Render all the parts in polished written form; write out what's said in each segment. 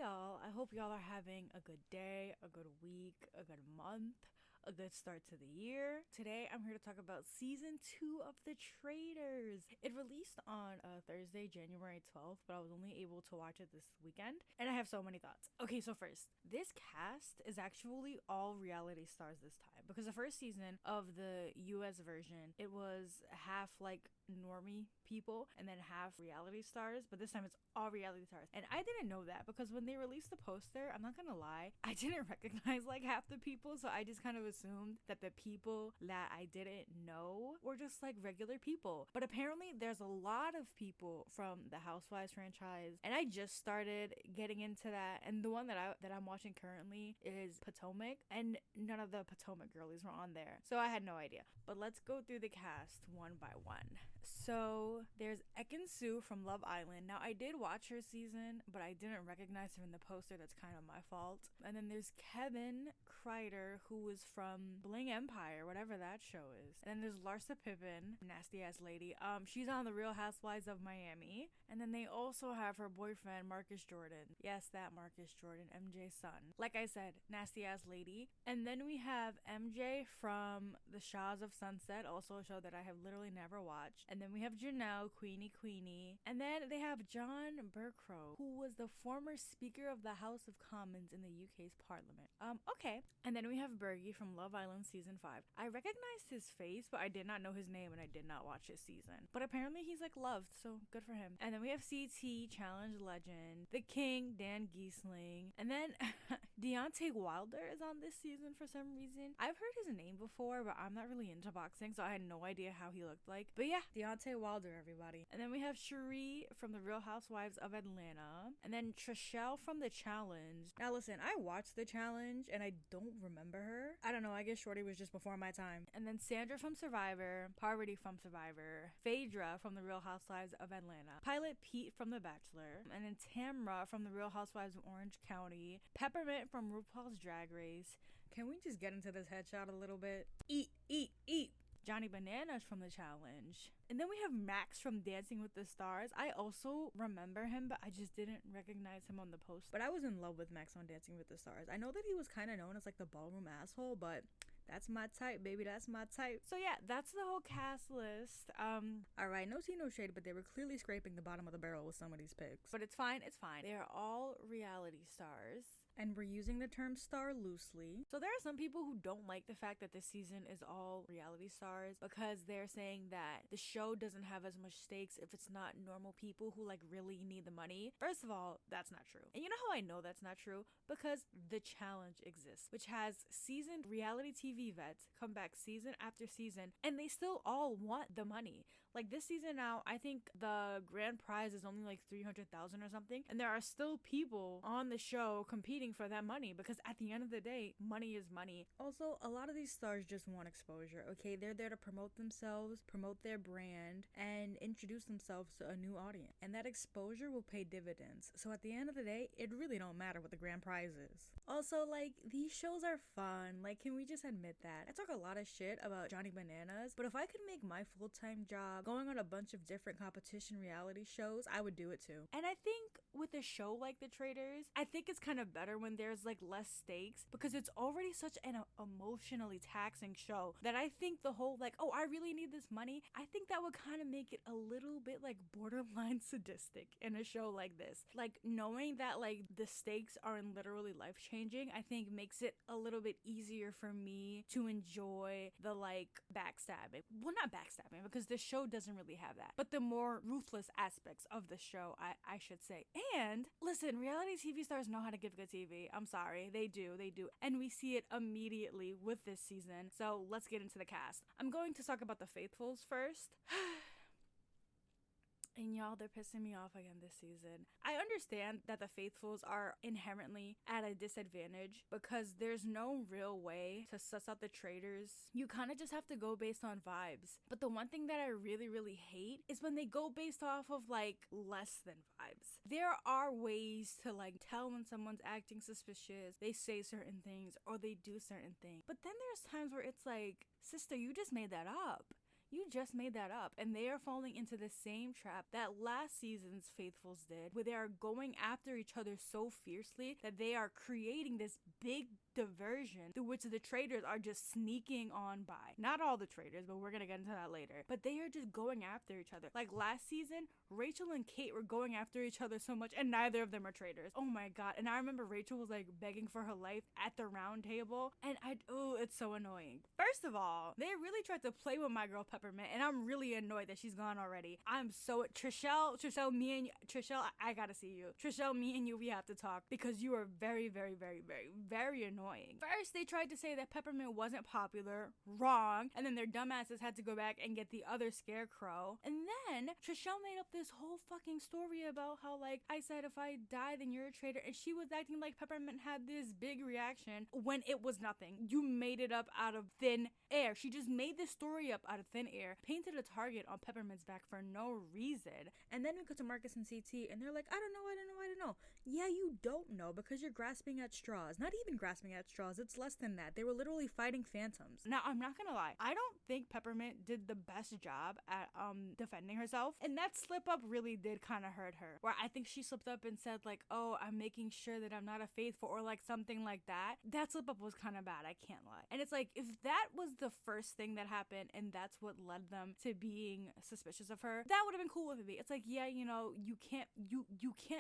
y'all. I hope y'all are having a good day, a good week, a good month, a good start to the year. Today, I'm here to talk about season 2 of The Traitors. It released on Thursday, January 12th, but I was only able to watch it this weekend, and I have so many thoughts. Okay, so first, this cast is actually all reality stars this time, because the first season of the US version, it was half like normie people and then half reality stars, but this time it's all reality stars. And I didn't know that because when they released the poster, I'm not gonna lie, I didn't recognize like half the people, so I just kind of assumed that the people that I didn't know were just like regular people. But apparently there's a lot of people from the Housewives franchise, and I just started getting into that, and the one that I'm watching currently is Potomac, and none of the Potomac girlies were on there, so I had no idea. But let's go through the cast one by one. So there's Ekin-Su from Love Island. Now I did watch her season, but I didn't recognize her in the poster. That's kind of my fault. And then there's Kevin Kreider, who was from Bling Empire, whatever that show is. And then there's Larsa Pippen, nasty ass lady. She's on The Real Housewives of Miami. And then they also have her boyfriend Marcus Jordan. Yes, that Marcus Jordan, MJ's son. Like I said, nasty ass lady. And then we have MJ from The Shahs of Sunset, also a show that I have literally never watched. And then we have Janelle, Queenie. And then they have John Burkrow, who was the former Speaker of the House of Commons in the UK's Parliament. Okay. And then we have Bergie from Love Island Season 5. I recognized his face, but I did not know his name, and I did not watch his season. But apparently he's like loved, so good for him. And then we have CT, Challenge Legend, The King, Dan Giesling. And then Deontay Wilder is on this season for some reason. I've heard his name before, but I'm not really into boxing, so I had no idea how he looked like. But yeah, Deontay Wilder, everybody. And then we have Cherie from The Real Housewives of Atlanta. And then Trishelle from The Challenge. Now listen, I watched The Challenge and I don't remember her. I don't know, I guess Shorty was just before my time. And then Sandra from Survivor, Parvati from Survivor, Phaedra from The Real Housewives of Atlanta, Pilot Pete from The Bachelor, and then Tamra from The Real Housewives of Orange County, Peppermint from RuPaul's Drag Race. Can we just get into this headshot a little bit? Eat. Johnny Bananas from The Challenge. And then we have Max from Dancing with the Stars. I also remember him, but I just didn't recognize him on the post. But I was in love with Max on Dancing with the Stars. I know that he was kind of known as like the ballroom asshole, but that's my type, baby. That's my type. So yeah, that's the whole cast list. Alright, no tea, no shade, but they were clearly scraping the bottom of the barrel with some of these picks. But it's fine. They're all reality stars. And we're using the term star loosely. So there are some people who don't like the fact that this season is all reality stars because they're saying that the show doesn't have as much stakes if it's not normal people who like really need the money. First of all, that's not true. And you know how I know that's not true? Because The Challenge exists, which has seasoned reality TV vets come back season after season, and they still all want the money. Like this season now, I think the grand prize is only like $300,000 or something, and there are still people on the show competing for that money because at the end of the day, money is money. Also, a lot of these stars just want exposure, okay? They're there to promote themselves, promote their brand, and introduce themselves to a new audience. And that exposure will pay dividends. So at the end of the day, it really don't matter what the grand prize is. Also, like, these shows are fun. Like, can we just admit that? I talk a lot of shit about Johnny Bananas, but if I could make my full-time job going on a bunch of different competition reality shows, I would do it too. And I think with a show like The Traitors, I think it's kind of better when there's like less stakes because it's already such an emotionally taxing show that I think the whole like, oh, I really need this money, I think that would kind of make it a little bit like borderline sadistic in a show like this. Like knowing that like the stakes are literally life-changing, I think makes it a little bit easier for me to enjoy the like backstabbing. Well, not backstabbing because the show doesn't really have that, but the more ruthless aspects of the show, I should say. And listen, reality TV stars know how to give good TV. I'm sorry, they do. And we see it immediately with this season. So let's get into the cast. I'm going to talk about the faithfuls first. And y'all, they're pissing me off again this season. I understand that the faithfuls are inherently at a disadvantage because there's no real way to suss out the traitors. You kind of just have to go based on vibes. But the one thing that I really hate is when they go based off of like less than vibes. There are ways to like tell when someone's acting suspicious. They say certain things or they do certain things. But then there's times where it's like, sister, you just made that up. You just made that up. And they are falling into the same trap that last season's faithfuls did, where they are going after each other so fiercely that they are creating this big diversion through which the traitors are just sneaking on by. Not all the traitors, but we're gonna get into that later. But they are just going after each other. Like last season, Rachel and Kate were going after each other so much, and neither of them are traitors. Oh my god. And I remember Rachel was like begging for her life at the round table, and it's so annoying. First of all, they really tried to play with my girl Peppermint, and I'm really annoyed that she's gone already. I'm so Trishelle, I gotta see you. Trishelle, me and you, we have to talk, because you are very, very, very, very, very annoying. First, they tried to say that Peppermint wasn't popular. Wrong. And then their dumbasses had to go back and get the other scarecrow. And then Trishelle made up this whole fucking story about how, like, I said if I die then you're a traitor, and she was acting like Peppermint had this big reaction when it was nothing. You made it up out of thin air. She just made this story up out of thin air, painted a target on Peppermint's back for no reason. And then we go to Marcus and CT, and they're like, I don't know. Yeah, you don't know, because you're grasping at straws. Not even grasping at straws, it's less than that. They were literally fighting phantoms. Now, I'm not gonna lie, I don't think Peppermint did the best job at defending herself, and that slip up really did kind of hurt her, where I think she slipped up and said like, oh, I'm making sure that I'm not a faithful, or like something like that. That slip up was kind of bad, I can't lie. And it's like, if that was the first thing that happened and that's what led them to being suspicious of her, that would have been cool with me. It's like, yeah, you know, you can't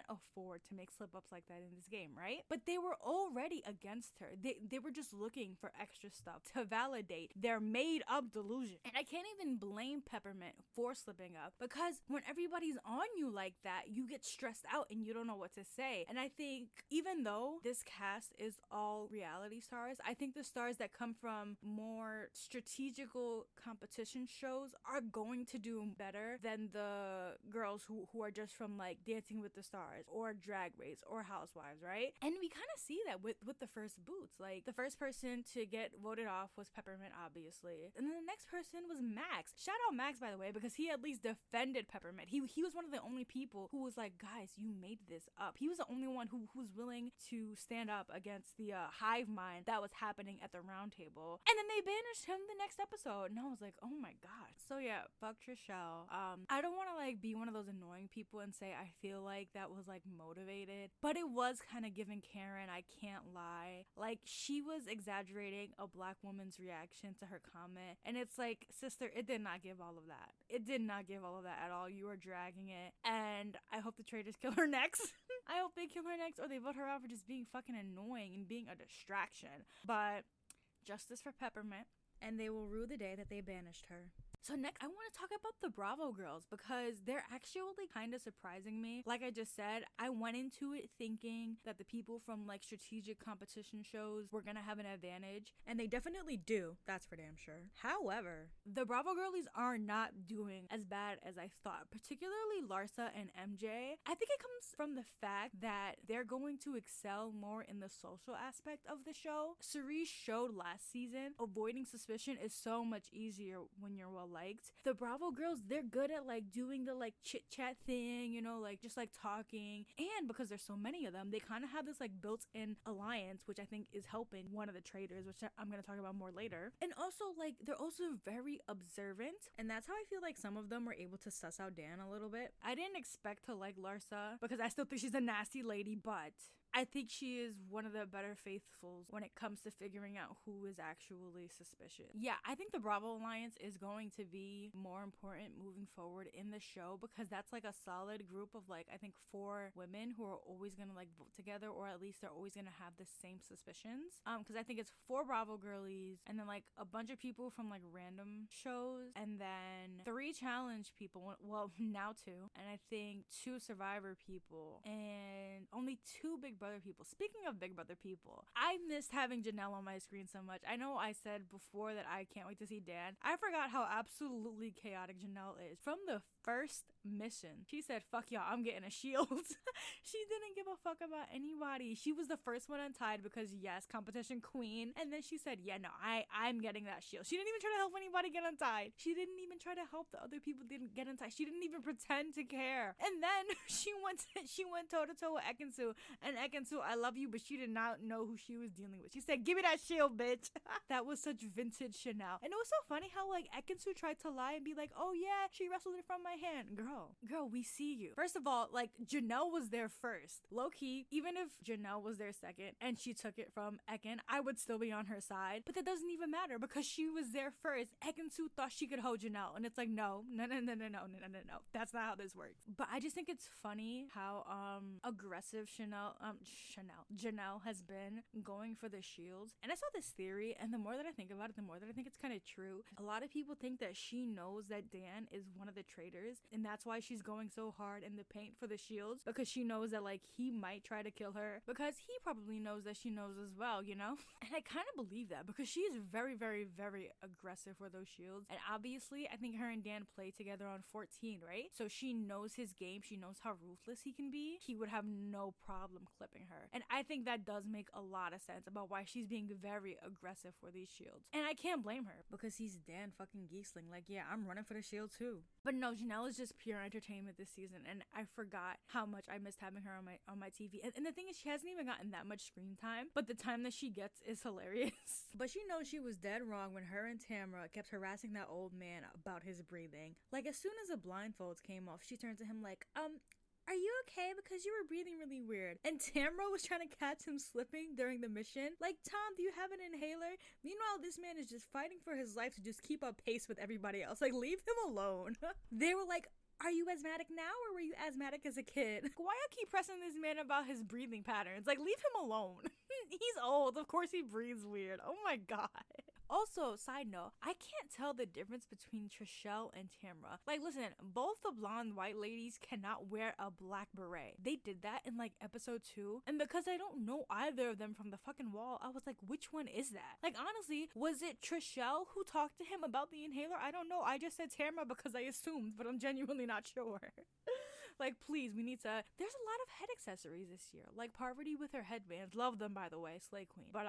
afford to make slip ups like that in this game, right? But they were already against her. They were just looking for extra stuff to validate their made up delusion. And I can't even blame Peppermint for slipping up, because when everybody's on you like that, you get stressed out and you don't know what to say. And I think even though this cast is all reality stars, I think the stars that come from more strategical competition shows are going to do better than the girls who are just from like Dancing with the Stars or Drag Race or Housewives, right? And we kind of see that with the first boots. Like, the first person to get voted off was Peppermint, obviously, and then the next person was Max. Shout out Max, by the way, because he at least defended Peppermint. He was one of the only people who was like, guys, you made this up. He was the only one who was willing to stand up against the hive mind that was happening at the round table. And then they banished him the next episode, and I was like, oh my god. So yeah, fuck Trishelle. I don't want to like be one of those annoying people and say I feel like that was like motivated, but it was kind of giving Karen, I can't lie. Like, she was exaggerating a black woman's reaction to her comment, and it's like, sister, it did not give all of that. It did not give all of that at all. You are dragging it, and I hope the traitors kill her next. I hope they kill her next, or they vote her out for just being fucking annoying and being a distraction. But justice for Peppermint, and they will rue the day that they banished her. So next, I want to talk about the Bravo girls, because they're actually kind of surprising me. Like I just said, I went into it thinking that the people from like strategic competition shows were gonna have an advantage, and they definitely do. That's for damn sure. However, the Bravo girlies are not doing as bad as I thought, particularly Larsa and MJ. I think it comes from the fact that they're going to excel more in the social aspect of the show. Cerise showed last season avoiding suspicion is so much easier when you're well liked. The Bravo girls, they're good at like doing the like chit chat thing, you know, like just like talking, and because there's so many of them, they kind of have this like built-in alliance, which I think is helping one of the traitors, which I'm gonna talk about more later. And also, like, they're also very observant, and that's how I feel like some of them were able to suss out Dan a little bit. I didn't expect to like Larsa, because I still think she's a nasty lady, but I think she is one of the better faithfuls when it comes to figuring out who is actually suspicious. Yeah, I think the Bravo Alliance is going to be more important moving forward in the show, because that's like a solid group of like, I think 4 women who are always gonna like vote together, or at least they're always gonna have the same suspicions. Because I think it's 4 Bravo girlies, and then like a bunch of people from like random shows, and then 3 challenge people, well now 2, and I think 2 Survivor people, and only 2 Big Brother people. Speaking of Big Brother people, I missed having Janelle on my screen so much. I know I said before that I can't wait to see Dan. I forgot how absolutely chaotic Janelle is. From the first mission, she said, fuck y'all, I'm getting a shield. She didn't give a fuck about anybody. She was the first one untied because, yes, competition queen. And then she said, yeah, no, I'm getting that shield. She didn't even try to help anybody get untied. She didn't even try to help the other people didn't get untied. She didn't even pretend to care. And then she went toe to toe with Ekansu. And Ekansu, I love you, but she did not know who she was dealing with. She said, give me that shield, bitch. That was such vintage Chanel. And it was so funny how like Ekansu tried to lie and be like, oh yeah, she wrestled it from my hand. Girl, we see you. First of all, like Janelle was there first. Low key, even if Janelle was there second and she took it from Ekin, I would still be on her side. But that doesn't even matter because she was there first. Ekansu thought she could hold Janelle. And it's like, no. That's not how this works. But I just think it's funny how aggressive Janelle has been going for the shields. And I saw this theory, and the more that I think about it, the more that I think it's kind of true. A lot of people think that she knows that Dan is one of the traitors, and that's why she's going so hard in the paint for the shields, because she knows that like he might try to kill her, because he probably knows that she knows as well, you know? And I kind of believe that because she is very, very, very aggressive for those shields. And obviously, I think her and Dan play together on 14, right? So she knows his game. She knows how ruthless he can be. He would have no problem clipping her. And I think that does make a lot of sense about why she's being very aggressive for these shields. And I can't blame her because he's Dan fucking Giesling. Like, yeah, I'm running for the shield too. But no, Janelle is just pure entertainment this season, and I forgot how much I missed having her on my TV. And the thing is, she hasn't even gotten that much screen time, but the time that she gets is hilarious. But she knows she was dead wrong when her and Tamra kept harassing that old man about his breathing. Like, as soon as the blindfolds came off, she turned to him like, are you okay? Because you were breathing really weird. And Tamra was trying to catch him slipping during the mission. Like, Tom, do you have an inhaler? Meanwhile, this man is just fighting for his life to just keep up pace with everybody else. Like, leave him alone. They were like, are you asthmatic now or were you asthmatic as a kid? Why I keep pressing this man about his breathing patterns? Like, leave him alone. He's old. Of course he breathes weird. Oh my god. Also, side note, I can't tell the difference between Trishelle and Tamra. Like, listen, both the blonde white ladies cannot wear a black beret. They did that in like episode 2. And because I don't know either of them from the fucking wall, I was like, which one is that? Like, honestly, was it Trishelle who talked to him about the inhaler? I don't know. I just said Tamra because I assumed, but I'm genuinely not sure. Like, please, we need to. There's a lot of head accessories this year. Like Parvati with her headbands. Love them, by the way. Slay Queen. But,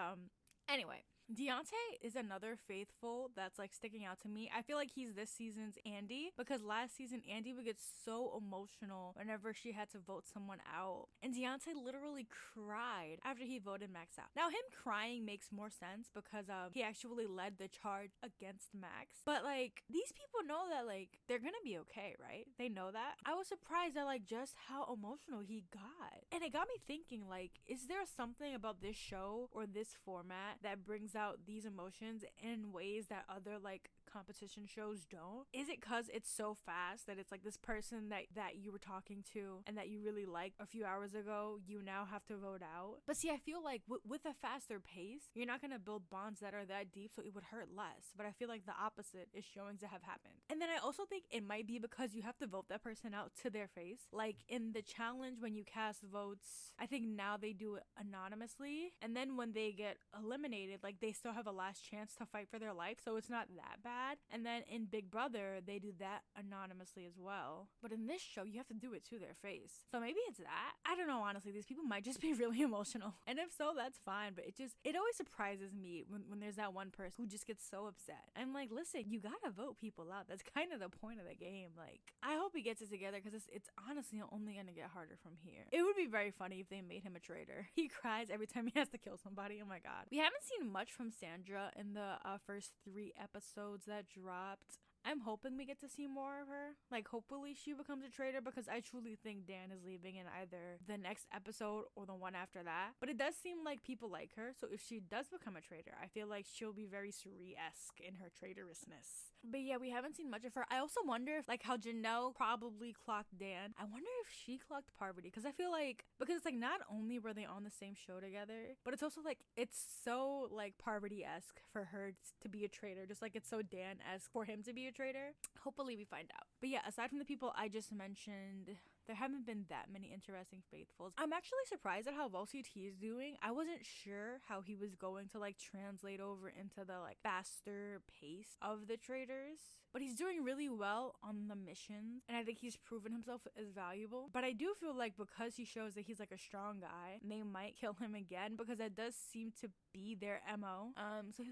anyway. Deontay is another faithful that's like sticking out to me. I feel like he's this season's Andy, because last season Andy would get so emotional whenever she had to vote someone out. And Deontay literally cried after he voted Max out. Now him crying makes more sense because he actually led the charge against Max. But like, these people know that like they're gonna be okay, right? They know that. I was surprised at like just how emotional he got. And it got me thinking, like, is there something about this show or this format that brings out these emotions in ways that other like competition shows don't? Is it because it's so fast that it's like this person that you were talking to and that you really liked a few hours ago, you now have to vote out? But see, I feel like with a faster pace, you're not gonna build bonds that are that deep, so it would hurt less. But I feel like the opposite is showing to have happened. And then I also think it might be because you have to vote that person out to their face. Like in the challenge, when you cast votes, I think now they do it anonymously, and then when they get eliminated, like they still have a last chance to fight for their life, so it's not that bad. And then in Big Brother, they do that anonymously as well. But in this show, you have to do it to their face. So maybe it's that. I don't know, honestly. These people might just be really emotional. And if so, that's fine. But it always surprises me when there's that one person who just gets so upset. I'm like, listen, you gotta vote people out. That's kind of the point of the game. Like, I hope he gets it together because it's honestly only gonna get harder from here. It would be very funny if they made him a traitor. He cries every time he has to kill somebody. Oh my god. We haven't seen much from Sandra in the first 3 episodes that dropped. I'm hoping we get to see more of her. Like, hopefully she becomes a traitor, because I truly think Dan is leaving in either the next episode or the one after that. But it does seem like people like her, so if she does become a traitor, I feel like she'll be very Suri-esque in her traitorousness. But yeah, we haven't seen much of her. I also wonder if, like, how Janelle probably clocked Dan, I wonder if she clocked Parvati, because I feel like, because it's like not only were they on the same show together, but it's also like, it's so like Parvati-esque for her to be a traitor, just like it's so Dan-esque for him to be a traitor. Hopefully we find out. But yeah, aside from the people I just mentioned, there haven't been that many interesting faithfuls. I'm actually surprised at how well CT is doing. I wasn't sure how he was going to like translate over into the like faster pace of the traitors, but but he's doing really well on the missions, and I think he's proven himself as valuable. But I do feel like because he shows that he's like a strong guy, they might kill him again, because that does seem to be their MO.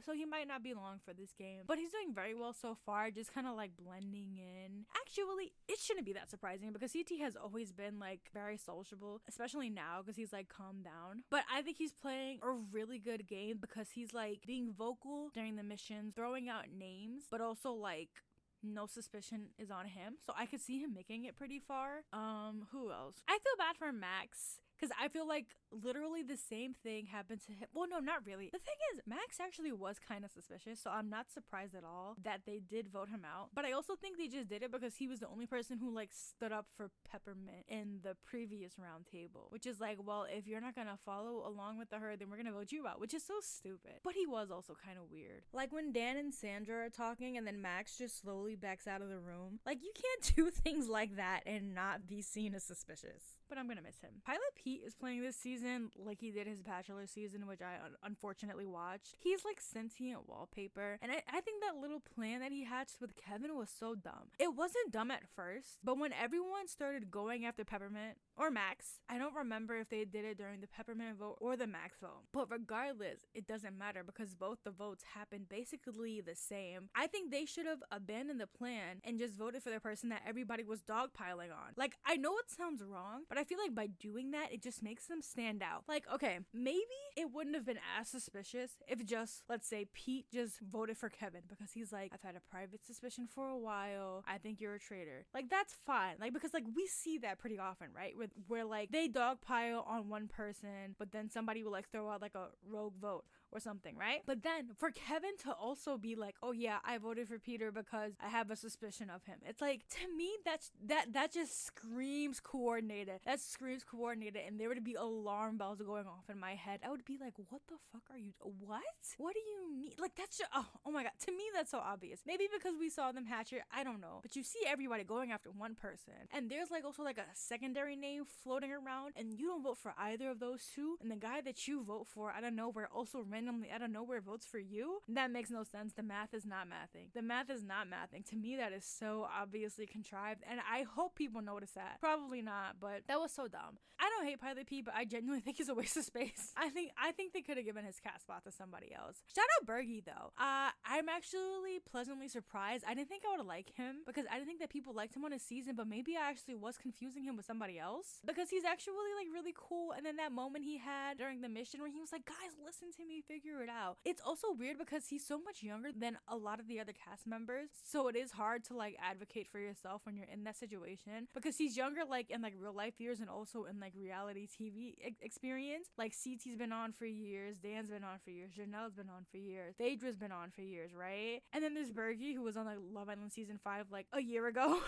So he might not be long for this game, but he's doing very well so far, just kind of like blending in. Actually, it shouldn't be that surprising because CT has always been like very sociable, especially now because he's like calmed down. But I think he's playing a really good game because he's like being vocal during the missions, throwing out names, but also like no suspicion is on him. So I could see him making it pretty far. Who else? I feel bad for Max, because I feel like literally the same thing happened to him. Well, no, not really. The thing is, Max actually was kind of suspicious, so I'm not surprised at all that they did vote him out. But I also think they just did it because he was the only person who like stood up for Peppermint in the previous round table, which is like, well, if you're not gonna follow along with the herd, then we're gonna vote you out, which is so stupid. But he was also kind of weird. Like when Dan and Sandra are talking and then Max just slowly backs out of the room. Like, you can't do things like that and not be seen as suspicious. But I'm gonna miss him. Pilot Pete is playing this season like he did his Bachelor season, which I unfortunately watched. He's like sentient wallpaper, and I think that little plan that he hatched with Kevin was so dumb. It wasn't dumb at first, but when everyone started going after Peppermint or Max, I don't remember if they did it during the Peppermint vote or the Max vote, but regardless, it doesn't matter because both the votes happened basically the same. I think they should have abandoned the plan and just voted for the person that everybody was dogpiling on. Like, I know it sounds wrong, but I feel like by doing that, it just makes them stand out. Like, okay, maybe it wouldn't have been as suspicious if just, let's say, Pete just voted for Kevin because he's like, I've had a private suspicion for a while. I think you're a traitor. Like, that's fine. Like, because like we see that pretty often, right? Where like they dogpile on one person, but then somebody will like throw out like a rogue vote or something, right? But then for Kevin to also be like, oh yeah, I voted for Peter because I have a suspicion of him. It's like, to me, that just screams coordinated. That screams coordinated, and there would be alarm bells going off in my head. I would be like, what the fuck are you, what? What do you mean? Like, that's just, oh my god, to me, that's so obvious. Maybe because we saw them hatch it, I don't know. But you see everybody going after one person, and there's like also like a secondary name floating around, and you don't vote for either of those two, and the guy that you vote for out of nowhere also randomly out of nowhere votes for you. That makes no sense. The math is not mathing. The math is not mathing. To me, that is so obviously contrived, and I hope people notice that. Probably not, but that was so dumb. I don't hate Pilot P, but I genuinely think he's a waste of space. I think they could have given his cat spot to somebody else. Shout out Bergie though. I'm actually pleasantly surprised. I didn't think I would like him because I didn't think that people liked him on his season, but maybe I actually was confusing him with somebody else because he's actually like really cool. And then that moment he had during the mission where he was like, guys, listen to me, figure it out. It's also weird because he's so much younger than a lot of the other cast members, so it is hard to like advocate for yourself when you're in that situation because he's younger like in like real life years and also in like reality TV experience. Like CT's been on for years, Dan's been on for years, Janelle's been on for years, Phaedra's been on for years, right? And then there's Bergie, who was on like Love Island season 5 like a year ago.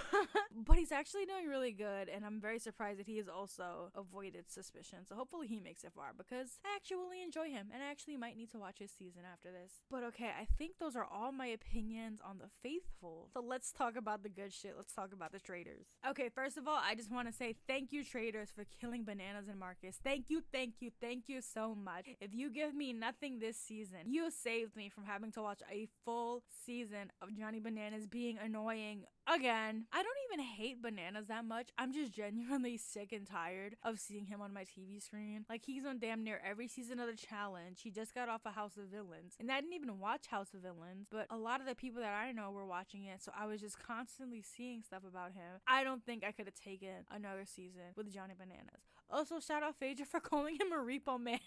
But he's actually doing really good, and I'm very surprised that he has also avoided suspicion. So hopefully he makes it far because I actually enjoy him, and I actually might need to watch his season after this. But okay, I think those are all my opinions on the faithful. So let's talk about the good shit. Let's talk about the traitors. Okay, first of all, I just want to say thank you, traitors, for killing Bananas and Marcus. Thank you so much. If you give me nothing this season, you saved me from having to watch a full season of Johnny Bananas being annoying again. I don't even hate Bananas that much. I'm just genuinely sick and tired of seeing him on my TV screen. Like, he's on damn near every season of The Challenge. He just got off of House of Villains, and I didn't even watch House of Villains, but a lot of the people that I know were watching it, so I was just constantly seeing stuff about him. I don't think I could have taken another season with Johnny Bananas. Also, shout out Phaedra for calling him a repo man.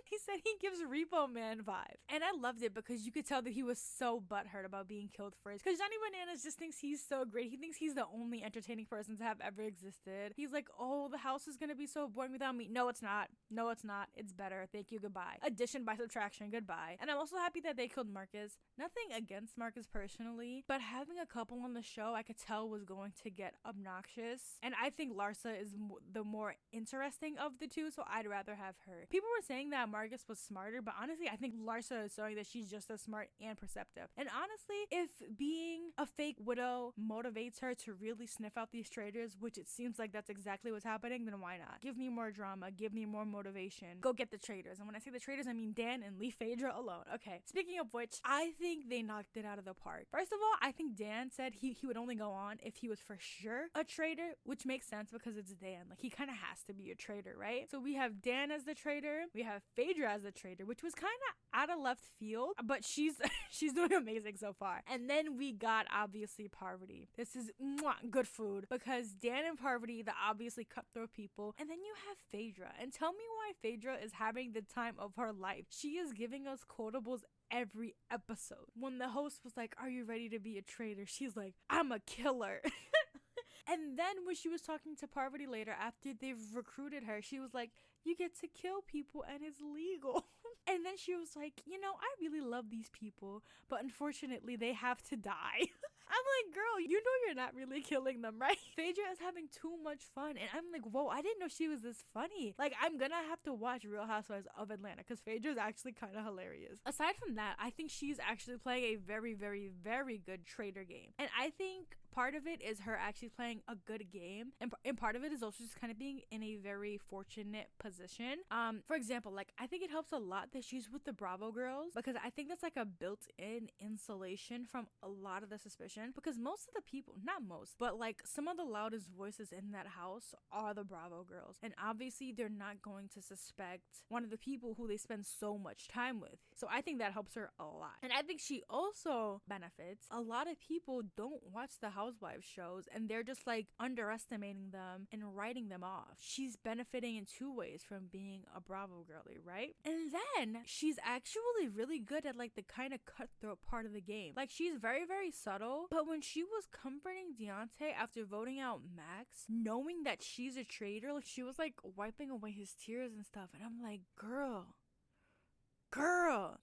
He said he gives repo man vibes, and I loved it because you could tell that he was so butthurt about being killed first, because Johnny Bananas just thinks he's so great. He thinks he's the only entertaining person to have ever existed. He's like, oh, the house is gonna be so boring without me. No, it's not. No, it's not. It's better. Thank you. Goodbye. Addition by subtraction. Goodbye. And I'm also happy that they killed Marcus. Nothing against Marcus personally, but having a couple on the show, I could tell was going to get obnoxious. And I think Larsa is the more interesting interesting of the two, so I'd rather have her. People were saying that Marcus was smarter, but honestly, I think Larsa is showing that she's just as smart and perceptive. And honestly, if being a fake widow motivates her to really sniff out these traitors, which it seems like that's exactly what's happening, then why not? Give me more drama, give me more motivation. Go get the traitors. And when I say the traitors, I mean Dan and leave Phaedra alone. Okay, speaking of which, I think they knocked it out of the park. First of all, I think Dan said he would only go on if he was for sure a traitor, which makes sense because it's Dan. Like, he kind of has to be a traitor, right? So we have Dan as the traitor, we have Phaedra as the traitor, which was kind of out of left field, but she's she's doing amazing so far. And then we got obviously Parvati. This is good food because Dan and Parvati, the obviously cutthroat people, and then you have Phaedra. And tell me why Phaedra is having the time of her life. She is giving us quotables every episode. When the host was like, "Are you ready to be a traitor?" She's like, "I'm a killer." And then when she was talking to Parvati later after they've recruited her, she was like, "You get to kill people and it's legal." And then she was like, "I really love these people, but unfortunately they have to die." I'm like, girl, you know you're not really killing them, right? Phaedra is having too much fun. And I'm like, whoa, I didn't know she was this funny. Like, I'm gonna have to watch Real Housewives of Atlanta because Phaedra is actually kind of hilarious. Aside from that, I think she's actually playing a very, very, very good traitor game. And I think part of it is her actually playing a good game. And part of it is also just kind of being in a very fortunate position. For example, like, I think it helps a lot that she's with the Bravo girls because I think that's like a built-in insulation from a lot of the suspicion. Because most of the people, not most, but like some of the loudest voices in that house are the Bravo girls. And obviously they're not going to suspect one of the people who they spend so much time with. So I think that helps her a lot. And I think she also benefits. A lot of people don't watch the Housewives shows and they're just like underestimating them and writing them off. She's benefiting in two ways from being a Bravo girlie, right? And then she's actually really good at like the kind of cutthroat part of the game. Like, she's very, very subtle. But when she was comforting Deontay after voting out Max, knowing that she's a traitor, like, she was like wiping away his tears and stuff. And I'm like, girl,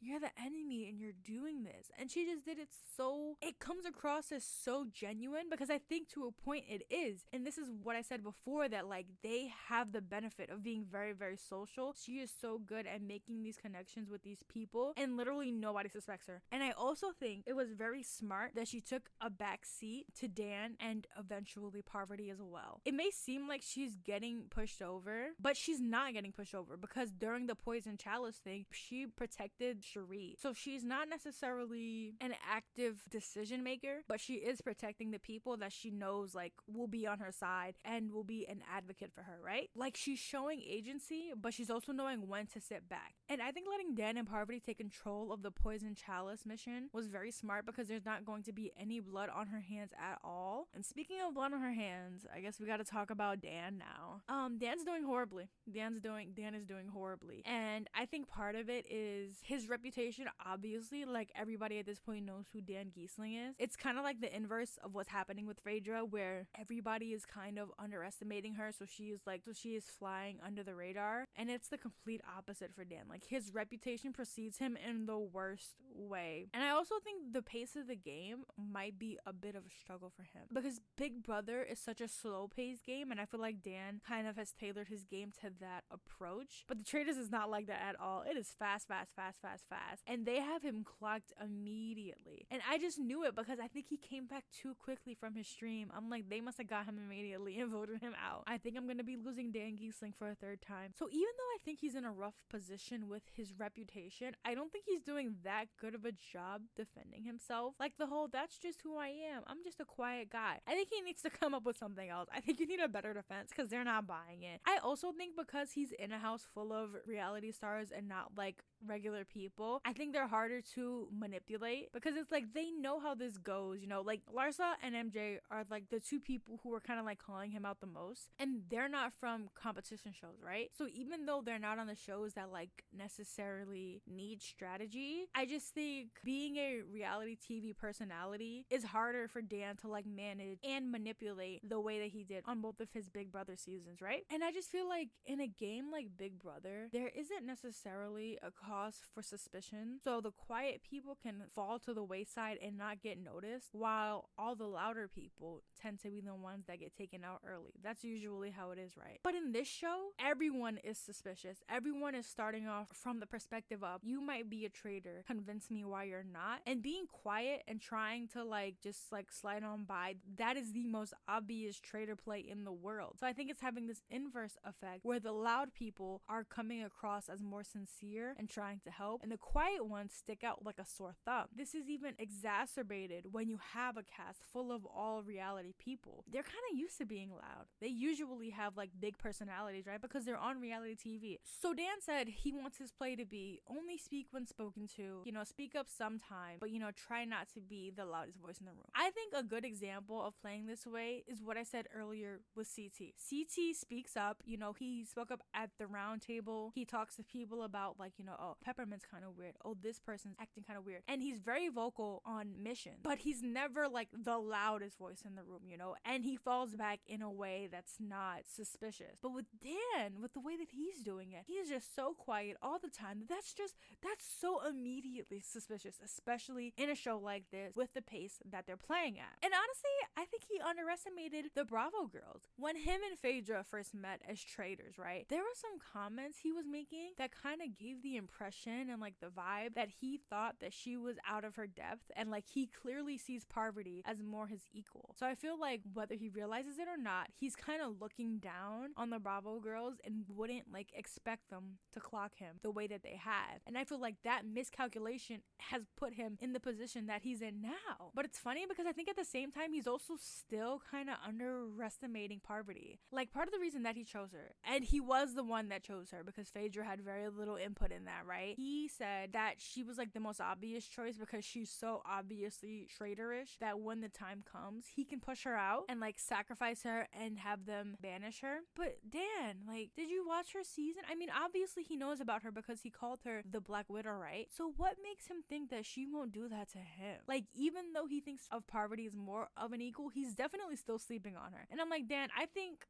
you're the enemy and you're doing this. And she just did it so, it comes across as so genuine because I think to a point it is. And this is what I said before, that like they have the benefit of being very, very social. She is so good at making these connections with these people and literally nobody suspects her. And I also think it was very smart that she took a back seat to Dan and eventually Parvati as well. It may seem like she's getting pushed over, but she's not getting pushed over because during the poison chalice thing, she protected Cherie. So she's not necessarily an active decision maker, but she is protecting the people that she knows like will be on her side and will be an advocate for her, right? Like, she's showing agency, but she's also knowing when to sit back. And I think letting Dan and Parvati take control of the poison chalice mission was very smart because there's not going to be any blood on her hands at all. And speaking of blood on her hands, I guess we got to talk about Dan now. Dan's doing horribly. Dan is doing horribly. And I think part of it is his reputation. Obviously, like, everybody at this point knows who Dan Giesling is. It's kind of like the inverse of what's happening with Phaedra, where everybody is kind of underestimating her, so she is flying under the radar. And it's the complete opposite for Dan. Like, his reputation precedes him in the worst way. And I also think the pace of the game might be a bit of a struggle for him because Big Brother is such a slow paced game, and I feel like Dan kind of has tailored his game to that approach. But the Traitors is not like that at all. It is fast. And they have him clocked immediately. And I just knew it because I think he came back too quickly from his stream. I'm like, they must have got him immediately and voted him out. I think I'm going to be losing Dan Giesling for a third time. So even though I think he's in a rough position with his reputation, I don't think he's doing that good of a job defending himself. Like the whole, "That's just who I am. I'm just a quiet guy." I think he needs to come up with something else. I think you need a better defense because they're not buying it. I also think because he's in a house full of reality stars and not like regular people, I think they're harder to manipulate because it's like they know how this goes, like Larsa and MJ are like the two people who are kind of like calling him out the most, and they're not from competition shows, right? So even though they're not on the shows that like necessarily need strategy, I just think being a reality TV personality is harder for Dan to like manage and manipulate the way that he did on both of his Big Brother seasons, right? And I just feel like in a game like Big Brother, there isn't necessarily a cause for suspicion, so the quiet people can fall to the wayside and not get noticed, while all the louder people tend to be the ones that get taken out early. That's usually how it is, right? But in this show, everyone is suspicious. Everyone is starting off from the perspective of, you might be a traitor, convince me why you're not. And being quiet and trying to just slide on by, that is the most obvious traitor play in the world. So I think it's having this inverse effect where the loud people are coming across as more sincere and trying to help, and the quiet ones stick out like a sore thumb. This is even exacerbated when you have a cast full of all reality people. They're kind of used to being loud. They usually have big personalities, right? Because they're on reality TV. So Dan said he wants his play to be only speak when spoken to, speak up sometime, but try not to be the loudest voice in the room. I think a good example of playing this way is what I said earlier with CT. CT speaks up, he spoke up at the round table. He talks to people about oh, Peppermint's kind of weird. Oh, this person's acting kind of weird. And he's very vocal on mission, but he's never the loudest voice in the room, and he falls back in a way that's not suspicious. But with Dan, with the way that he's doing it, he's just so quiet all the time. That's so immediately suspicious, especially in a show like this with the pace that they're playing at. And honestly, I think he underestimated the Bravo girls. When him and Phaedra first met as traitors, right? There were some comments he was making that kind of gave the impression and the vibe that he thought that she was out of her depth, and he clearly sees Parvati as more his equal. So I feel whether he realizes it or not, he's kind of looking down on the Bravo girls and wouldn't expect them to clock him the way that they have. And I feel that miscalculation has put him in the position that he's in now. But it's funny because I think at the same time he's also still kind of underestimating Parvati. Part of the reason that he chose her, and he was the one that chose her because Phaedra had very little input in that, right? He said that she was the most obvious choice because she's so obviously traitorish that when the time comes, he can push her out and sacrifice her and have them banish her. But Dan, did you watch her season? I mean, obviously he knows about her because he called her the Black Widow, right? So what makes him think that she won't do that to him? Even though he thinks of Parvati as more of an equal, he's definitely still sleeping on her. And I'm Dan, I think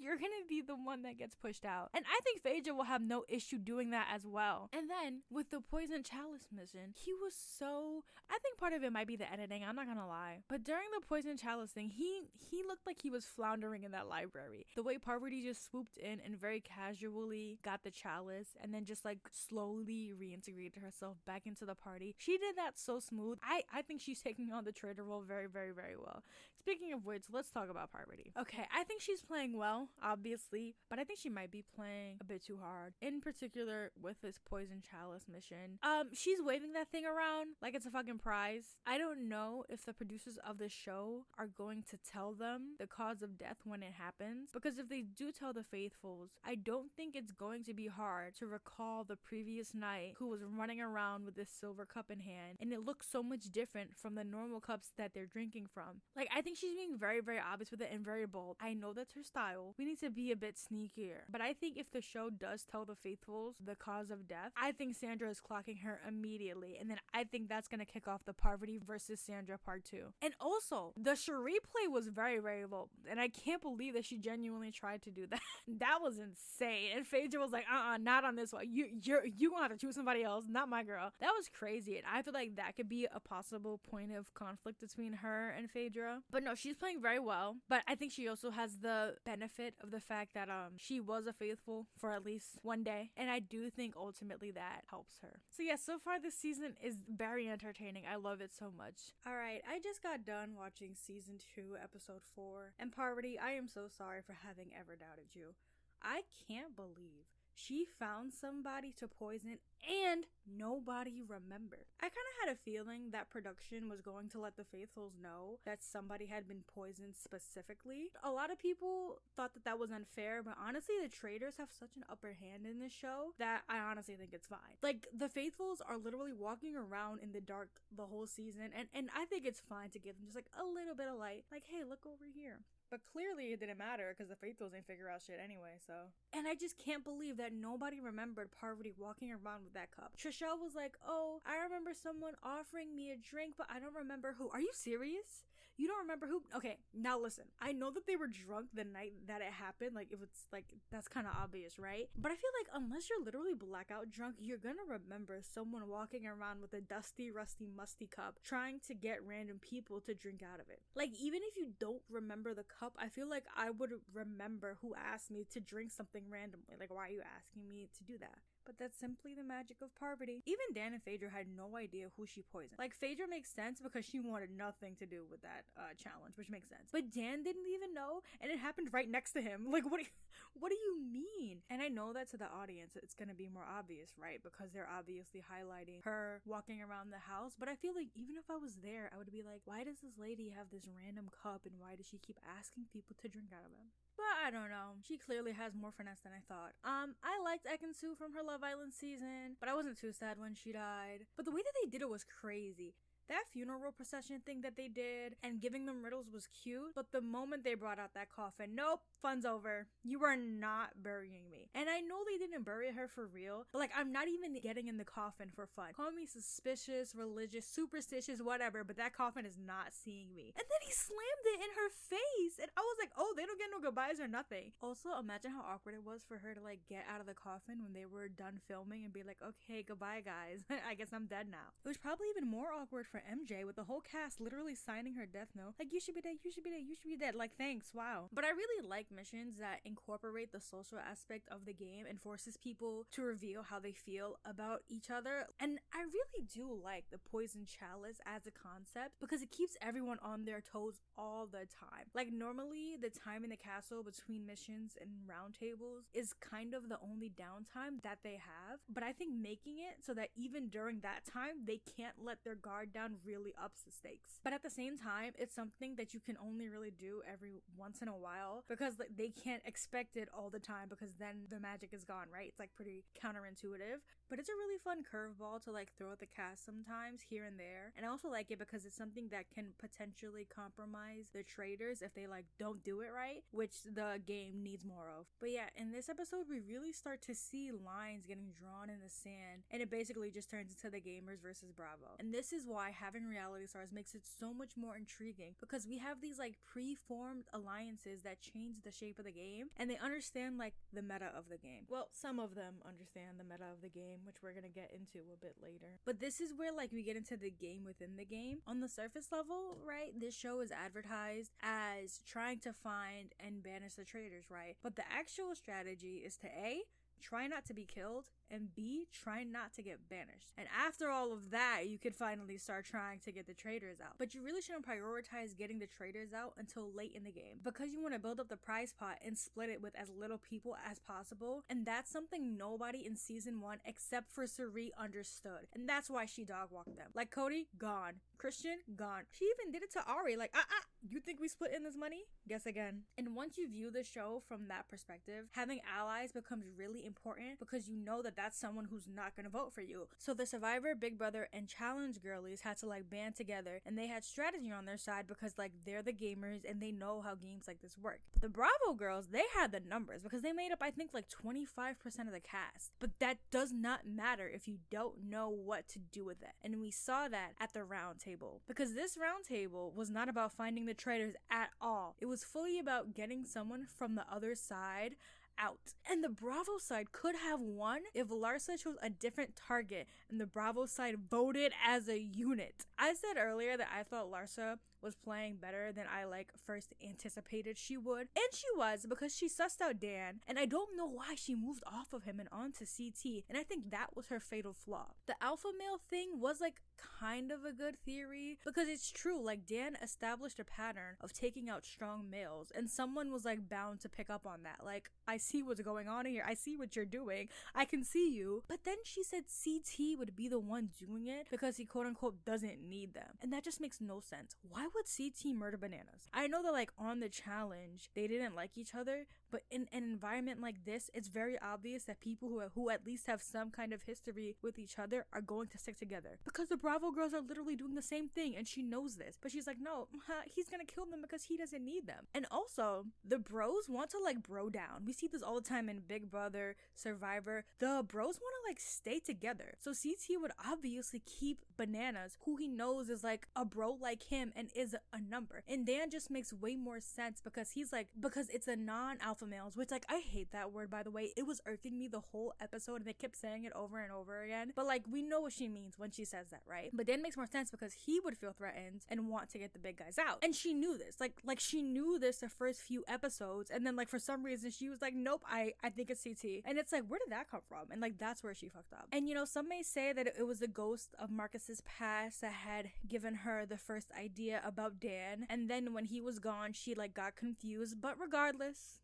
you're gonna be the one that gets pushed out. And I think Phaedra will have no issue doing that as well. And then with the Poison Chalice mission, he was I think part of it might be the editing, I'm not gonna lie. But during the Poison Chalice thing, he looked like he was floundering in that library. The way Parvati just swooped in and very casually got the chalice and then just slowly reintegrated herself back into the party. She did that so smooth. I think she's taking on the traitor role very, very, very well. Speaking of which, let's talk about Parvati. Okay, I think she's playing well, obviously, but I think she might be playing a bit too hard. In particular, with this Poison Chalice mission. She's waving that thing around like it's a fucking prize. I don't know if the producers of the show are going to tell them the cause of death when it happens, because if they do tell the faithfuls, I don't think it's going to be hard to recall the previous night who was running around with this silver cup in hand, and it looks so much different from the normal cups that they're drinking from. I think she's being very, very obvious with it and very bold. I know that's her style. We need to be a bit sneakier. But I think if the show does tell the faithfuls the cause of death, I think Sandra is clocking her immediately. And then I think that's going to kick off the Parvati versus Sandra part 2. And also, the Cherie play was very, very low. And I can't believe that she genuinely tried to do that. That was insane. And Phaedra was not on this one. You're gonna have to choose somebody else, not my girl. That was crazy. And I feel that could be a possible point of conflict between her and Phaedra. But no, she's playing very well. But I think she also has the benefit of the fact that she was a faithful for at least one day. And I do think ultimately that helps her. So yeah, so far this season is very entertaining. I love it so much. Alright, I just got done watching season 2, episode 4. And Parvati, I am so sorry for having ever doubted you. I can't believe she found somebody to poison and nobody remembered. I kind of had a feeling that production was going to let the faithfuls know that somebody had been poisoned specifically. A lot of people thought that that was unfair, but honestly, the traitors have such an upper hand in this show that I honestly think it's fine. The faithfuls are literally walking around in the dark the whole season, and I think it's fine to give them just a little bit of light. Hey, look over here. But clearly it didn't matter because the faithfuls ain't figure out shit anyway, so. And I just can't believe that nobody remembered Parvati walking around with that cup. Trishelle was like, oh, I remember someone offering me a drink, but I don't remember who. Are you serious? You don't remember who? Okay, now listen. I know that they were drunk the night that it happened. Like, it was like, that's kind of obvious, right? But I feel like unless you're literally blackout drunk, you're gonna remember someone walking around with a dusty, rusty, musty cup trying to get random people to drink out of it. Like, even if you don't remember the cup, I feel like I would remember who asked me to drink something randomly. Like, why are you asking me to do that? But that's simply the magic of Parvati. Even Dan and Phaedra had no idea who she poisoned. Like, Phaedra makes sense because she wanted nothing to do with that challenge, which makes sense. But Dan didn't even know, and it happened right next to him. Like, what do you mean? And I know that to the audience, it's gonna be more obvious, right? Because they're obviously highlighting her walking around the house. But I feel like even if I was there, I would be like, why does this lady have this random cup, and why does she keep asking people to drink out of it? But I don't know. She clearly has more finesse than I thought. I liked Ekin-Su from her Love Island season, but I wasn't too sad when she died. But the way that they did it was crazy. That funeral procession thing that they did and giving them riddles was cute, but the moment they brought out that coffin, nope, fun's over. You are not burying me. And I know they didn't bury her for real, but like, I'm not even getting in the coffin for fun. Call me suspicious, religious, superstitious, whatever, but that coffin is not seeing me. And then he slammed it in her face, and I was like, oh, they don't get no goodbyes or nothing. Also, imagine how awkward it was for her to like get out of the coffin when they were done filming and be like, okay, goodbye guys. I guess I'm dead now. It was probably even more awkward for MJ with the whole cast literally signing her death note. Like, you should be dead, you should be dead, you should be dead. Like, thanks, wow. But I really like missions that incorporate the social aspect of the game and forces people to reveal how they feel about each other. And I really do like the poison chalice as a concept because it keeps everyone on their toes all the time. Like, normally the time in the castle between missions and roundtables is kind of the only downtime that they have. But I think making it so that even during that time, they can't let their guard down really ups the stakes. But at the same time, it's something that you can only really do every once in a while because like, they can't expect it all the time because then the magic is gone, right? It's like pretty counterintuitive, but it's a really fun curveball to like throw at the cast sometimes here and there. And I also like it because it's something that can potentially compromise the traitors if they like don't do it right, which the game needs more of. But yeah, in this episode, we really start to see lines getting drawn in the sand, and it basically just turns into the gamers versus Bravo. And this is why having reality stars makes it so much more intriguing because we have these like pre-formed alliances that change the shape of the game, and they understand like the meta of the game. Well, some of them understand the meta of the game, which we're gonna get into a bit later. But this is where like we get into the game within the game. On the surface level, right, this show is advertised as trying to find and banish the traitors, right? But the actual strategy is to A, try not to be killed, and B, try not to get banished. And after all of that, you could finally start trying to get the traitors out. But you really shouldn't prioritize getting the traitors out until late in the game because you want to build up the prize pot and split it with as little people as possible. And that's something nobody in season 1 except for Suri understood. And that's why she dog walked them. Like Cody, gone. Christian, gone. She even did it to Ari. Like, you think we split in this money? Guess again. And once you view the show from that perspective, having allies becomes really important because you know that that's someone who's not gonna vote for you. So the Survivor, Big Brother, and Challenge girlies had to like band together, and they had strategy on their side because like they're the gamers and they know how games like this work. But the Bravo girls, they had the numbers because they made up I think like 25% of the cast. But that does not matter if you don't know what to do with it. And we saw that at the round table because this round table was not about finding the traitors at all. It was fully about getting someone from the other side out. And the Bravo side could have won if Larsa chose a different target and the Bravo side voted as a unit. I said earlier that I thought Larsa was playing better than I like first anticipated she would, and she was because she sussed out Dan, and I don't know why she moved off of him and onto CT, and I think that was her fatal flaw. The alpha male thing was like kind of a good theory because it's true, like Dan established a pattern of taking out strong males and someone was like bound to pick up on that. Like, I see what's going on here, I see what you're doing, I can see you. But then she said CT would be the one doing it because he quote unquote doesn't need them, and that just makes no sense. Why why would CT murder Bananas? I know that like on the challenge, they didn't like each other, but in an environment like this, it's very obvious that people who at least have some kind of history with each other are going to stick together. Because the Bravo girls are literally doing the same thing and she knows this. But she's like, no, he's gonna kill them because he doesn't need them. And also, the bros want to like bro down. We see this all the time in Big Brother, Survivor. The bros want to like stay together. So CT would obviously keep Bananas, who he knows is like a bro like him and is a number. And Dan just makes way more sense because he's like, because it's a non-alpha males, which like I hate that word, by the way. It was irking me the whole episode and they kept saying it over and over again, but like we know what she means when she says that, right? But Dan makes more sense because he would feel threatened and want to get the big guys out, and she knew this, like she knew this the first few episodes, and then like for some reason she was like, nope, I think it's CT. And it's like, where did that come from? And like that's where she fucked up. And you know, some may say that it was the ghost of Marcus's past that had given her the first idea about Dan, and then when he was gone she like got confused. But regardless,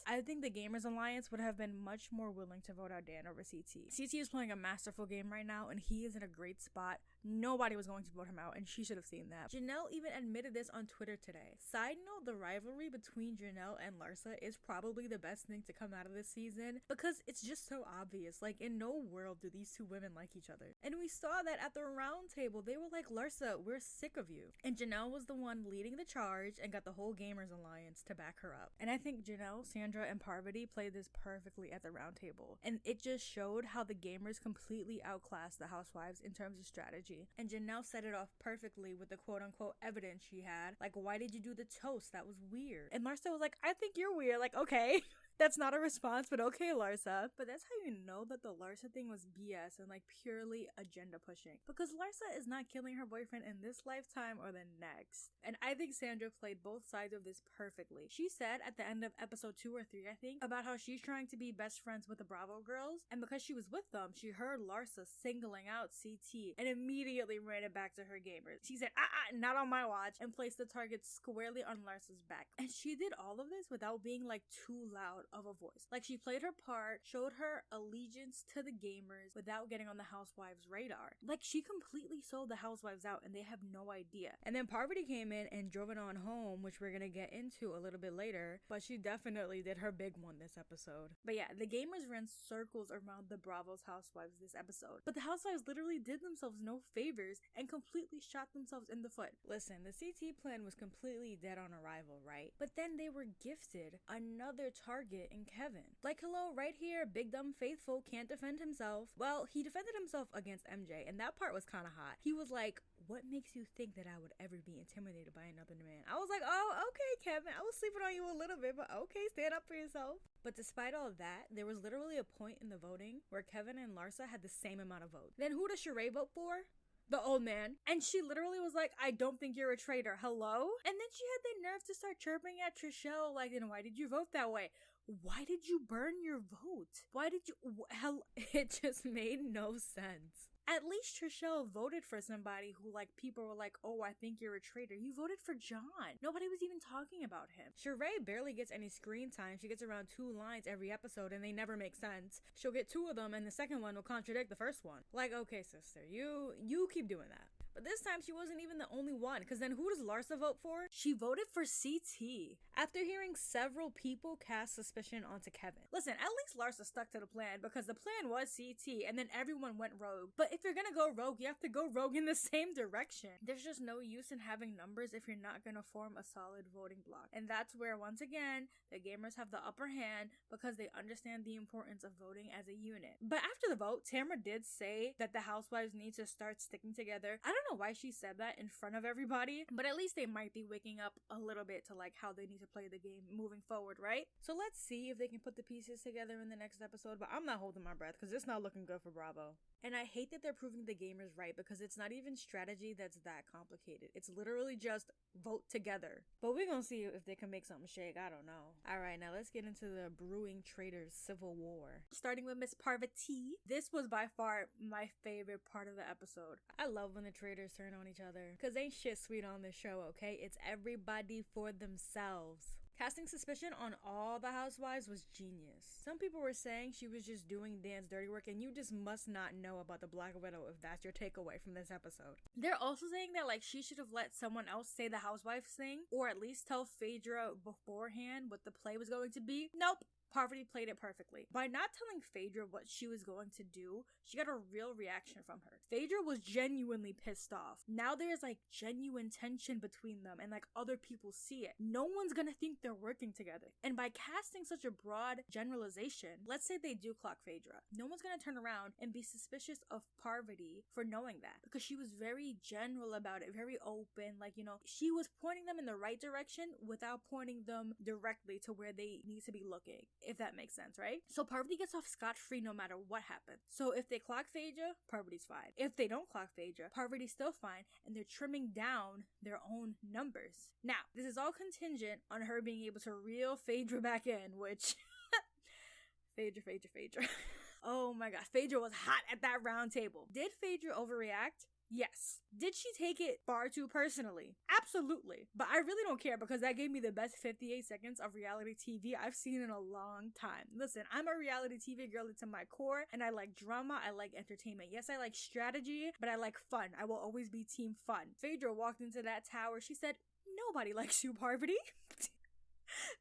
I think the Gamers Alliance would have been much more willing to vote out Dan over CT. CT is playing a masterful game right now and he is in a great spot. Nobody was going to vote him out and she should have seen that. Janelle even admitted this on Twitter today. Side note, the rivalry between Janelle and Larsa is probably the best thing to come out of this season because it's just so obvious. Like in no world do these two women like each other. And we saw that at the round table. They were like, Larsa, we're sick of you. And Janelle was the one leading the charge and got the whole Gamers Alliance to back her up. And I think Janelle, Sandra, and Parvati played this perfectly at the round table. And it just showed how the gamers completely outclassed the housewives in terms of strategy. And Janelle set it off perfectly with the quote-unquote evidence she had. Like, why did you do the toast? That was weird. And Larsa was like, I think you're weird. Like, okay. That's not a response, but okay, Larsa. But that's how you know that the Larsa thing was BS and like purely agenda pushing. Because Larsa is not killing her boyfriend in this lifetime or the next. And I think Sandra played both sides of this perfectly. She said at the end of episode 2 or 3, I think, about how she's trying to be best friends with the Bravo girls. And because she was with them, she heard Larsa singling out CT and immediately ran it back to her gamers. She said, not on my watch, and placed the target squarely on Larsa's back. And she did all of this without being like too loud of a voice. Like she played her part, showed her allegiance to the gamers without getting on the housewives' radar. Like she completely sold the housewives out and they have no idea. And then Parvati came in and drove it on home, which we're gonna get into a little bit later, but she definitely did her big one this episode. But yeah, the gamers ran circles around the Bravo's housewives this episode, but the housewives literally did themselves no favors and completely shot themselves in the foot. Listen, the CT plan was completely dead on arrival, right? But then they were gifted another target in Kevin. Like, hello, right here, big dumb faithful can't defend himself. Well, he defended himself against MJ, and that part was kind of hot. He was like, what makes you think that I would ever be intimidated by another man? I was like, oh, okay, Kevin, I was sleeping on you a little bit, but okay, stand up for yourself. But despite all that, there was literally a point in the voting where Kevin and Larsa had the same amount of votes. Then who does Sheree vote for? The old man. And she literally was like, I don't think you're a traitor. Hello? And then she had the nerve to start chirping at Trishelle, like, then why did you vote that way? Why did you burn your vote? Why did you... Hell, it just made no sense. At least Trishelle voted for somebody who, like, people were like, oh, I think you're a traitor. You voted for John. Nobody was even talking about him. Sheree barely gets any screen time. She gets around 2 lines every episode, and they never make sense. She'll get 2 of them, and the second one will contradict the first one. Like, okay, sister, you keep doing that. But this time, she wasn't even the only one, because then who does Larsa vote for? She voted for CT, after hearing several people cast suspicion onto Kevin. Listen, at least Larsa stuck to the plan, because the plan was CT, and then everyone went rogue. But if you're gonna go rogue, you have to go rogue in the same direction. There's just no use in having numbers if you're not gonna form a solid voting block. And that's where, once again, the gamers have the upper hand, because they understand the importance of voting as a unit. But after the vote, Tamra did say that the housewives need to start sticking together. I don't know why she said that in front of everybody, but at least they might be waking up a little bit to like how they need to play the game moving forward, right? So let's see if they can put the pieces together in the next episode, but I'm not holding my breath because it's not looking good for Bravo. And I hate that they're proving the gamers right, because it's not even strategy that's that complicated. It's literally just vote together. But we're gonna see if they can make something shake. I don't know. Alright, now let's get into the brewing traitors civil war. Starting with Miss Parvati. This was by far my favorite part of the episode. I love when the traitors turn on each other, because ain't shit sweet on this show, okay? It's everybody for themselves. Casting suspicion on all the housewives was genius. Some people were saying she was just doing Dan's dirty work, and you just must not know about the Black Widow if that's your takeaway from this episode. They're also saying that like she should have let someone else say the housewives thing, or at least tell Phaedra beforehand what the play was going to be. Nope. Parvati played it perfectly. By not telling Phaedra what she was going to do, she got a real reaction from her. Phaedra was genuinely pissed off. Now there's like genuine tension between them and like other people see it. No one's gonna think they're working together. And by casting such a broad generalization, let's say they do clock Phaedra, no one's gonna turn around and be suspicious of Parvati for knowing that, because she was very general about it, very open, like, you know, she was pointing them in the right direction without pointing them directly to where they need to be looking, if that makes sense, right? So Parvati gets off scot-free no matter what happens. So if they clock Phaedra, Parvati's fine. If they don't clock Phaedra, Parvati's still fine, and they're trimming down their own numbers. Now, this is all contingent on her being able to reel Phaedra back in, which... Phaedra. Oh my gosh, Phaedra was hot at that round table. Did Phaedra overreact? Yes. Did she take it far too personally? Absolutely. But I really don't care, because that gave me the best 58 seconds of reality TV I've seen in a long time. Listen, I'm a reality TV girl to my core, and I like drama, I like entertainment. Yes, I like strategy, but I like fun. I will always be team fun. Phaedra walked into that tower. She said, "Nobody likes you, Parvati."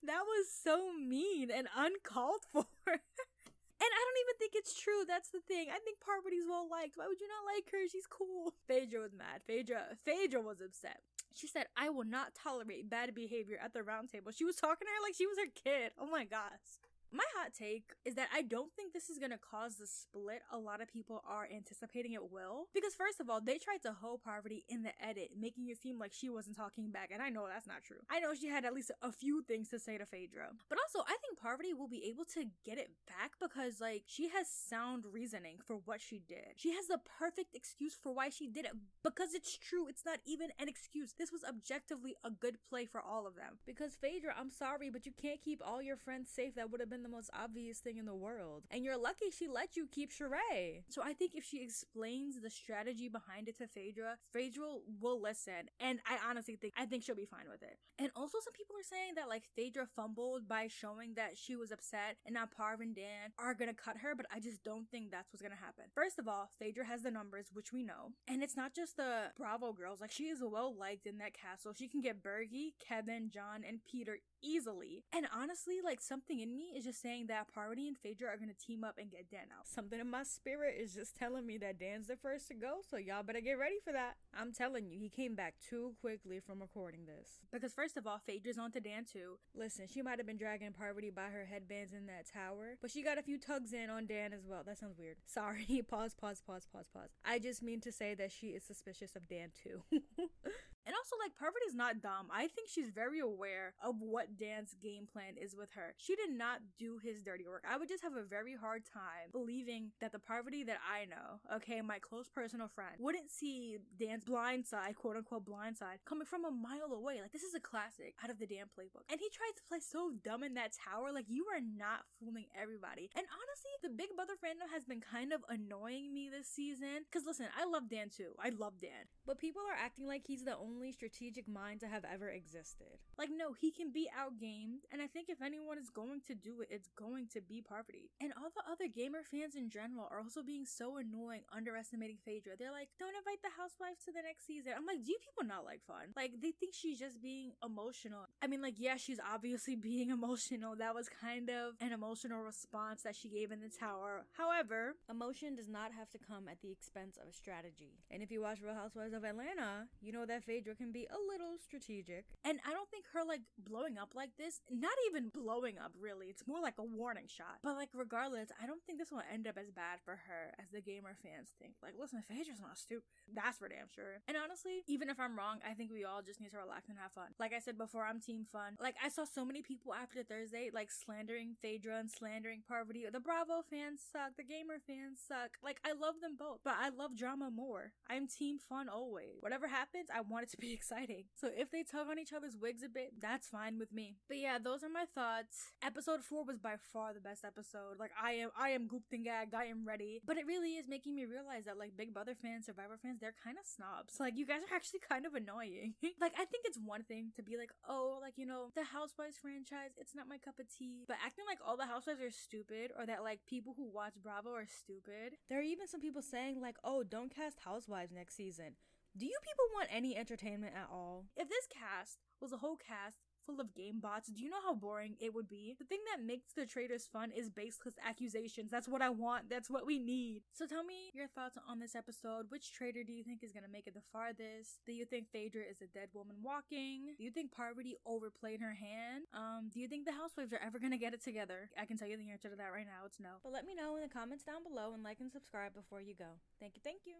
That was so mean and uncalled for. And I don't even think it's true. That's the thing. I think Parvati's well liked. Why would you not like her? She's cool. Phaedra was mad. Phaedra was upset. She said, "I will not tolerate bad behavior at the round table." She was talking to her like she was her kid. Oh my gosh. My hot take is that I don't think this is going to cause the split a lot of people are anticipating it will. Because first of all, they tried to hoe Parvati in the edit, making it seem like she wasn't talking back. And I know that's not true. I know she had at least a few things to say to Phaedra. But also, I think Parvati will be able to get it back because, like, she has sound reasoning for what she did. She has the perfect excuse for why she did it. Because it's true. It's not even an excuse. This was objectively a good play for all of them. Because Phaedra, I'm sorry, but you can't keep all your friends safe. That would have been the most obvious thing in the world, and you're lucky she let you keep Sheree. So I think if she explains the strategy behind it to Phaedra will listen, and I think she'll be fine with it. And also, some people are saying that like Phaedra fumbled by showing that she was upset, and now Parv and Dan are gonna cut her, but I just don't think that's what's gonna happen. First of all, Phaedra has the numbers, which we know, and it's not just the Bravo girls. Like, she is well liked in that castle. She can get Bergie, Kevin, John, and Peter easily. And honestly, like, something in me is just saying that Parvati and Phaedra are gonna team up and get Dan out. Something in my spirit is just telling me that Dan's the first to go, so y'all better get ready for that. I'm telling you, he came back too quickly from recording this. Because first of all, Phaedra's on to Dan too. Listen, she might have been dragging Parvati by her headbands in that tower, but she got a few tugs in on Dan as well. That sounds weird. Sorry. Pause. I just mean to say that she is suspicious of Dan too. And also, like, Parvati's not dumb. I think she's very aware of what Dan's game plan is with her. She did not do his dirty work. I would just have a very hard time believing that the Parvati that I know, okay, my close personal friend, wouldn't see Dan's blind side, quote unquote blind side, coming from a mile away. Like, this is a classic out of the Dan playbook. And he tried to play so dumb in that tower. Like, you are not fooling everybody. And honestly, the Big Brother fandom has been kind of annoying me this season. Because listen, I love Dan too. I love Dan. But people are acting like he's the only strategic mind to have ever existed. Like, no, he can be outgamed, and I think if anyone is going to do it, it's going to be Parvati. And all the other gamer fans in general are also being so annoying, underestimating Phaedra. They're like, don't invite the housewives to the next season. I'm like, do you people not like fun? Like, they think she's just being emotional. I mean, like, yeah, she's obviously being emotional. That was kind of an emotional response that she gave in the tower. However, emotion does not have to come at the expense of strategy. And if you watch Real Housewives of Atlanta, you know that Phaedra can be a little strategic. And I don't think her, like, blowing up like this, not even blowing up really, it's more like a warning shot. But like, regardless, I don't think this will end up as bad for her as the gamer fans think. Like, listen, Phaedra's not stupid. That's for damn sure. And honestly, even if I'm wrong, I think we all just need to relax and have fun. Like I said before, I'm team fun. Like, I saw so many people after Thursday, like, slandering Phaedra and slandering Parvati. The Bravo fans suck. The gamer fans suck. Like, I love them both, but I love drama more. I'm team fun always. Whatever happens, I want it to be be exciting. So if they tug on each other's wigs a bit, that's fine with me. But yeah, those are my thoughts. Episode 4 was by far the best episode. Like, I am gooped and gagged. I am ready. But it really is making me realize that, like, Big Brother fans, Survivor fans, they're kind of snobs. Like, you guys are actually kind of annoying. Like, I think it's one thing to be like, oh, like, you know, the Housewives franchise, it's not my cup of tea. But acting like all the Housewives are stupid, or that, like, people who watch Bravo are stupid. There are even some people saying, like, oh, don't cast Housewives next season. Do you people want any entertainment at all? If this cast was a whole cast full of game bots, do you know how boring it would be? The thing that makes the traitors fun is baseless accusations. That's what I want. That's what we need. So tell me your thoughts on this episode. Which traitor do you think is gonna make it the farthest? Do you think Phaedra is a dead woman walking? Do you think Parvati overplayed her hand? Do you think the Housewives are ever gonna get it together? I can tell you the answer to that right now. It's no. But let me know in the comments down below, and like and subscribe before you go. Thank you.